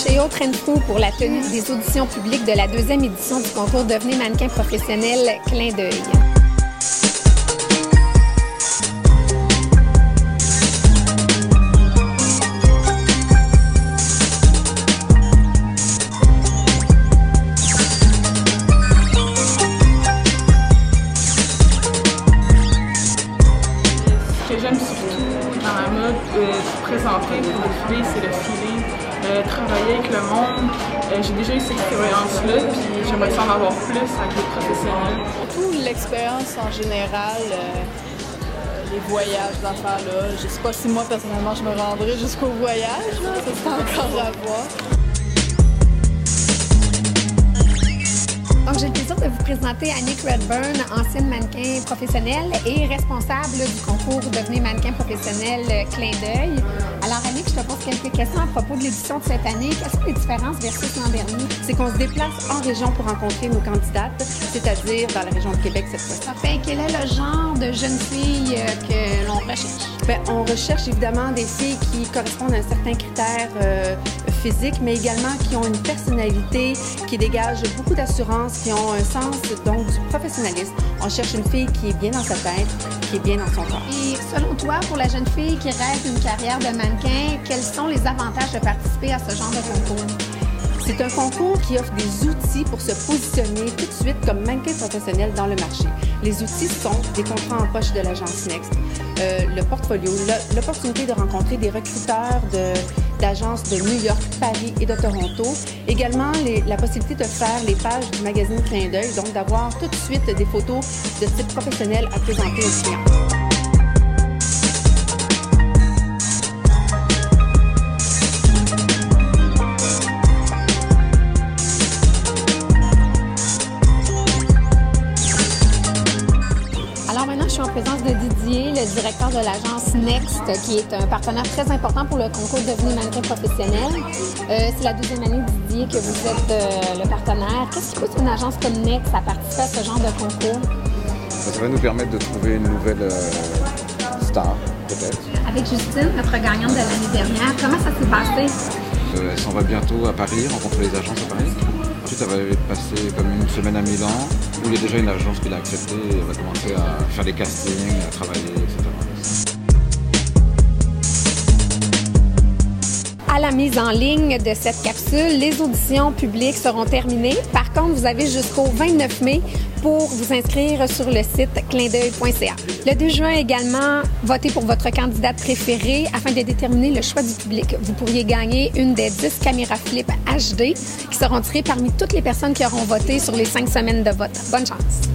Chez Autre Info pour la tenue des auditions publiques de la 2e édition du concours Devenez mannequin professionnel Clin d'œil. Ce que j'aime surtout dans la mode, présenter pour défiler, c'est le feeling. Travailler avec le monde, j'ai déjà eu cette expérience-là, puis j'aimerais en avoir plus avec les professionnels. Surtout l'expérience en général, les voyages d'affaires-là. Je sais pas si moi, personnellement, je me rendrai jusqu'au voyage, là. Ça c'est encore à voir. Donc, j'ai le plaisir de vous présenter Annick Redburn, ancienne mannequin professionnelle et responsable du concours Devenez mannequin professionnel Clin d'œil. Alors, Annick, je te pose quelques questions à propos de l'édition de cette année. Quelles sont les différences versus l'an dernier? C'est qu'on se déplace en région pour rencontrer nos candidates, c'est-à-dire dans la région de Québec cette fois-ci. Parfait. Quel est le genre de jeune fille que l'on recherche? Bien, on recherche évidemment des filles qui correspondent à un certain critère physique, mais également qui ont une personnalité qui dégage beaucoup d'assurance, qui ont un sens donc du professionnalisme. On cherche une fille qui est bien dans sa tête, qui est bien dans son corps. Et selon toi, pour la jeune fille qui rêve d'une carrière de mannequin, quels sont les avantages de participer à ce genre de concours? C'est un concours qui offre des outils pour se positionner tout de suite comme mannequin professionnel dans le marché. Les outils sont des contrats en poche de l'agence Next, le portfolio, l'opportunité de rencontrer des recruteurs d'agences de New York, Paris et de Toronto. Également, la possibilité de faire les pages du magazine Clin d'œil, donc d'avoir tout de suite des photos de type professionnel à présenter aux clients. Alors maintenant, je suis en présence de Didier, le directeur de l'agence Next, qui est un partenaire très important pour le concours Devenez mannequin professionnel. C'est la 2e année, Didier, que vous êtes le partenaire. Qu'est-ce qui pousse une agence comme Next à participer à ce genre de concours? Ça va nous permettre de trouver une nouvelle star, peut-être. Avec Justine, notre gagnante de l'année dernière, comment ça s'est passé? Elle s'en va bientôt à Paris, rencontrer les agences à Paris. Ensuite, elle va passer comme une semaine à Milan, où il y a déjà une agence qui l'a acceptée et elle va commencer à faire des castings, à travailler, etc. À la mise en ligne de cette capsule, les auditions publiques seront terminées. Par contre, vous avez jusqu'au 29 mai pour vous inscrire sur le site clindeuil.ca. Le 2 juin également, votez pour votre candidate préférée afin de déterminer le choix du public. Vous pourriez gagner une des 10 caméras flip HD qui seront tirées parmi toutes les personnes qui auront voté sur les 5 semaines de vote. Bonne chance!